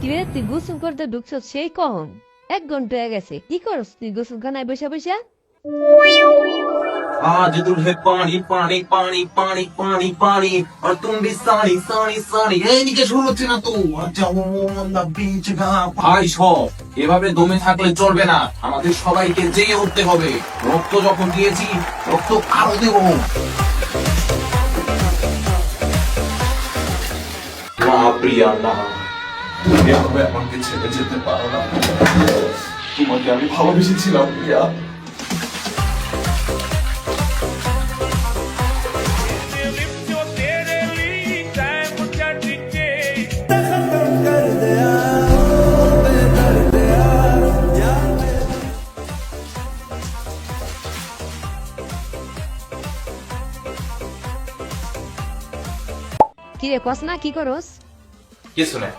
কিরে তুই গোসল করতে ঢুকছ সেই কখন 1 ঘন্টা হয়ে গেছে কি করস তুই গোসলখানায় বসে বসে आज दूल्हे पानी पानी पानी पानी पानी पानी और तुम भी सानी सानी सानी এদিকে শুরু হচ্ছে না তো ভাই সব এভাবে দমে থাকলে চলবে না আমাদের সবাইকে জেগে উঠতে হবে রক্ত যখন দিয়েছি রক্ত আরো দেব না প্রিয়া না তুমি এভাবে আমাকে ছেড়ে যেতে পারো না তোমাকে আমি ভালোবেসেছিলাম প্রিয়া কিরে কস না কি করস কিছু না